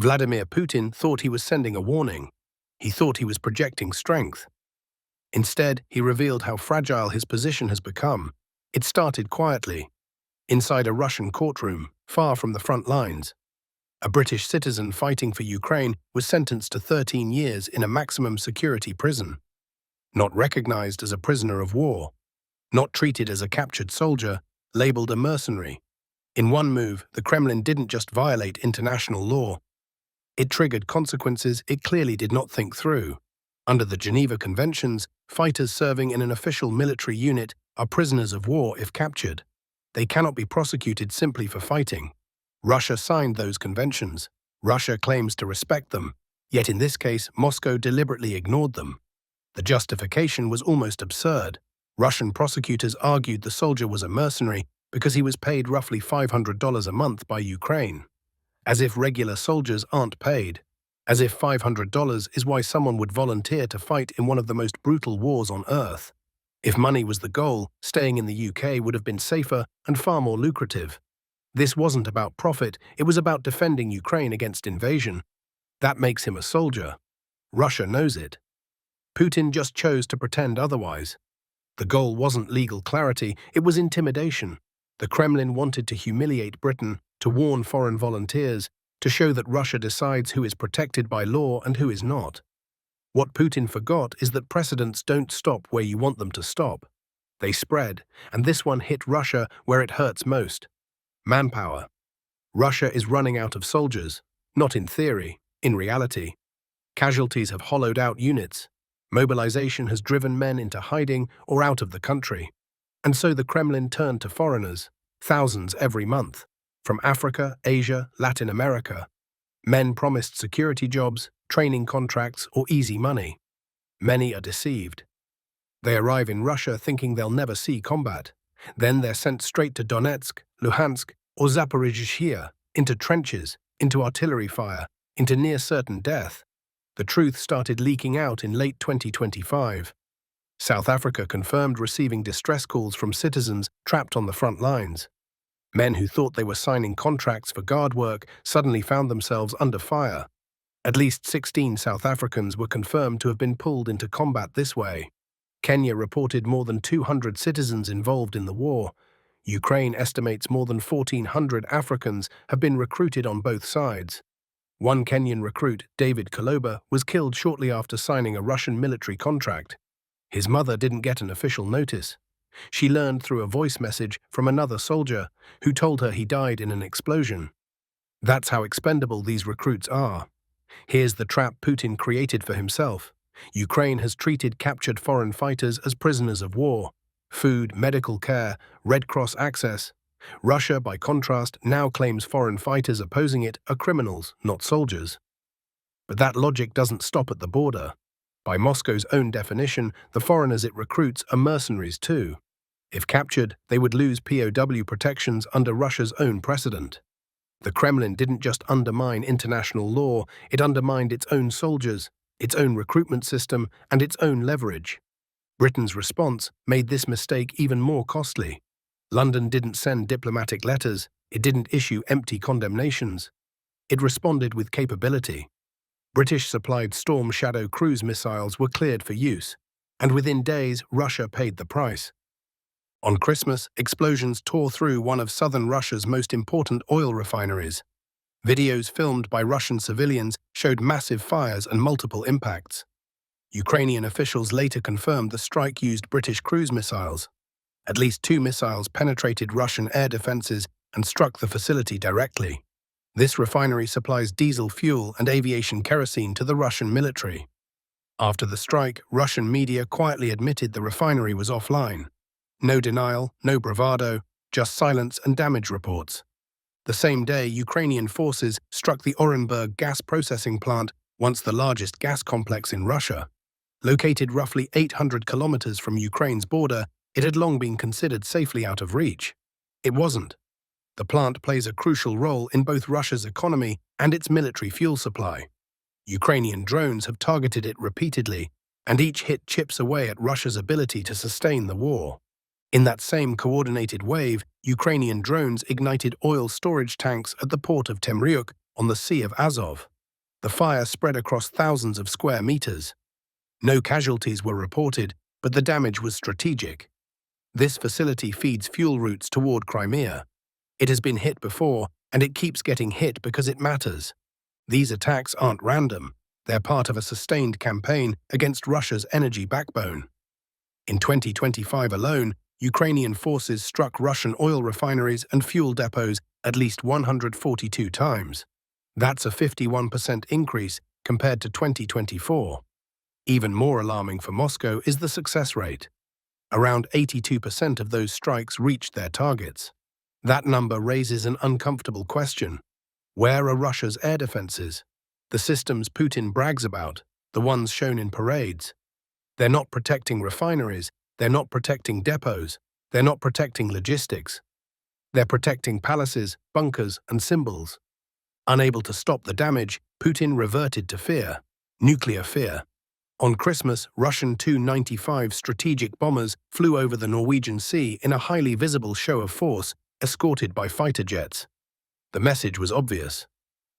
Vladimir Putin thought he was sending a warning. He thought he was projecting strength. Instead, he revealed how fragile his position has become. It started quietly, inside a Russian courtroom, far from the front lines. A British citizen fighting for Ukraine was sentenced to 13 years in a maximum security prison. Not recognized as a prisoner of war, not treated as a captured soldier, labeled a mercenary. In one move, the Kremlin didn't just violate international law. It triggered consequences it clearly did not think through. Under the Geneva Conventions, fighters serving in an official military unit are prisoners of war if captured. They cannot be prosecuted simply for fighting. Russia signed those conventions. Russia claims to respect them. Yet in this case, Moscow deliberately ignored them. The justification was almost absurd. Russian prosecutors argued the soldier was a mercenary because he was paid roughly $500 a month by Ukraine. As if regular soldiers aren't paid. As if $500 is why someone would volunteer to fight in one of the most brutal wars on Earth. If money was the goal, staying in the UK would have been safer and far more lucrative. This wasn't about profit, it was about defending Ukraine against invasion. That makes him a soldier. Russia knows it. Putin just chose to pretend otherwise. The goal wasn't legal clarity, it was intimidation. The Kremlin wanted to humiliate Britain, to warn foreign volunteers, to show that Russia decides who is protected by law and who is not. What Putin forgot is that precedents don't stop where you want them to stop. They spread, and this one hit Russia where it hurts most. Manpower. Russia is running out of soldiers, not in theory, in reality. Casualties have hollowed out units. Mobilization has driven men into hiding or out of the country. And so the Kremlin turned to foreigners, thousands every month, from Africa, Asia, Latin America. Men promised security jobs, training contracts, or easy money. Many are deceived. They arrive in Russia thinking they'll never see combat. Then they're sent straight to Donetsk, Luhansk, or Zaporizhzhia, into trenches, into artillery fire, into near-certain death. The truth started leaking out in late 2025. South Africa confirmed receiving distress calls from citizens trapped on the front lines. Men who thought they were signing contracts for guard work suddenly found themselves under fire. At least 16 South Africans were confirmed to have been pulled into combat this way. Kenya reported more than 200 citizens involved in the war. Ukraine estimates more than 1,400 Africans have been recruited on both sides. One Kenyan recruit, David Kaloba, was killed shortly after signing a Russian military contract. His mother didn't get an official notice. She learned through a voice message from another soldier who told her he died in an explosion. That's how expendable these recruits are. Here's the trap Putin created for himself. Ukraine has treated captured foreign fighters as prisoners of war. Food, medical care, Red Cross access. Russia, by contrast, now claims foreign fighters opposing it are criminals, not soldiers. But that logic doesn't stop at the border. By Moscow's own definition, the foreigners it recruits are mercenaries too. If captured, they would lose POW protections under Russia's own precedent. The Kremlin didn't just undermine international law, it undermined its own soldiers, its own recruitment system, and its own leverage. Britain's response made this mistake even more costly. London didn't send diplomatic letters, it didn't issue empty condemnations. It responded with capability. British-supplied Storm Shadow cruise missiles were cleared for use, and within days, Russia paid the price. On Christmas, explosions tore through one of southern Russia's most important oil refineries. Videos filmed by Russian civilians showed massive fires and multiple impacts. Ukrainian officials later confirmed the strike used British cruise missiles. At least 2 missiles penetrated Russian air defenses and struck the facility directly. This refinery supplies diesel fuel and aviation kerosene to the Russian military. After the strike, Russian media quietly admitted the refinery was offline. No denial, no bravado, just silence and damage reports. The same day, Ukrainian forces struck the Orenburg gas processing plant, once the largest gas complex in Russia. Located roughly 800 kilometers from Ukraine's border, it had long been considered safely out of reach. It wasn't. The plant plays a crucial role in both Russia's economy and its military fuel supply. Ukrainian drones have targeted it repeatedly, and each hit chips away at Russia's ability to sustain the war. In that same coordinated wave, Ukrainian drones ignited oil storage tanks at the port of Temryuk on the Sea of Azov. The fire spread across thousands of square meters. No casualties were reported, but the damage was strategic. This facility feeds fuel routes toward Crimea. It has been hit before, and it keeps getting hit because it matters. These attacks aren't random. They're part of a sustained campaign against Russia's energy backbone. In 2025 alone, Ukrainian forces struck Russian oil refineries and fuel depots at least 142 times. That's a 51% increase compared to 2024. Even more alarming for Moscow is the success rate. Around 82% of those strikes reached their targets. That number raises an uncomfortable question. Where are Russia's air defenses? The systems Putin brags about, the ones shown in parades. They're not protecting refineries, they're not protecting depots, they're not protecting logistics. They're protecting palaces, bunkers, and symbols. Unable to stop the damage, Putin reverted to fear, nuclear fear. On Christmas, Russian Tu-95 strategic bombers flew over the Norwegian Sea in a highly visible show of force, escorted by fighter jets. The message was obvious.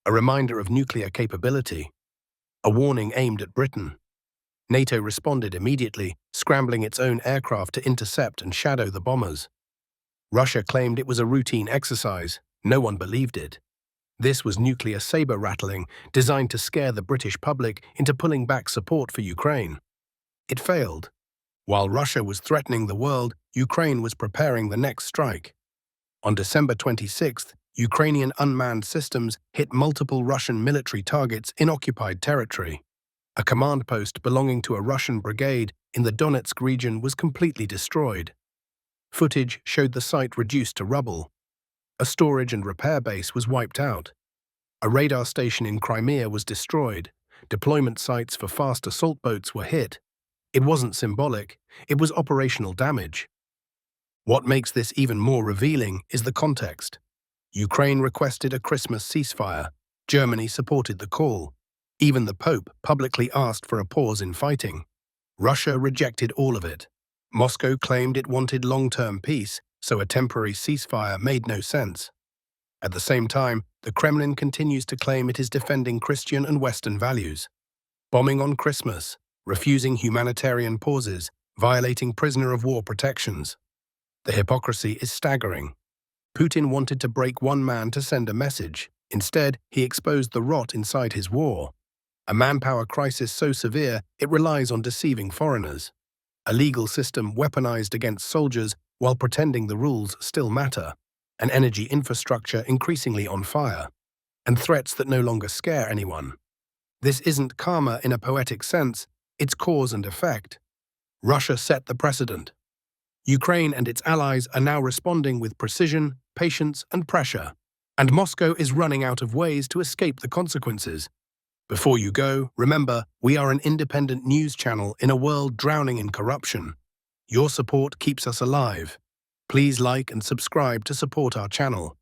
A reminder of nuclear capability. A warning aimed at Britain. NATO responded immediately, scrambling its own aircraft to intercept and shadow the bombers. Russia claimed it was a routine exercise. No one believed it. This was nuclear saber-rattling, designed to scare the British public into pulling back support for Ukraine. It failed. While Russia was threatening the world, Ukraine was preparing the next strike. On December 26th, Ukrainian unmanned systems hit multiple Russian military targets in occupied territory. A command post belonging to a Russian brigade in the Donetsk region was completely destroyed. Footage showed the site reduced to rubble. A storage and repair base was wiped out. A radar station in Crimea was destroyed. Deployment sites for fast assault boats were hit. It wasn't symbolic, it was operational damage. What makes this even more revealing is the context. Ukraine requested a Christmas ceasefire. Germany supported the call. Even the Pope publicly asked for a pause in fighting. Russia rejected all of it. Moscow claimed it wanted long-term peace, so a temporary ceasefire made no sense. At the same time, the Kremlin continues to claim it is defending Christian and Western values. Bombing on Christmas, refusing humanitarian pauses, violating prisoner of war protections. The hypocrisy is staggering. Putin wanted to break one man to send a message. Instead, he exposed the rot inside his war. A manpower crisis so severe it relies on deceiving foreigners. A legal system weaponized against soldiers while pretending the rules still matter. An energy infrastructure increasingly on fire. And threats that no longer scare anyone. This isn't karma in a poetic sense, it's cause and effect. Russia set the precedent. Ukraine and its allies are now responding with precision, patience, and pressure. And Moscow is running out of ways to escape the consequences. Before you go, remember, we are an independent news channel in a world drowning in corruption. Your support keeps us alive. Please like and subscribe to support our channel.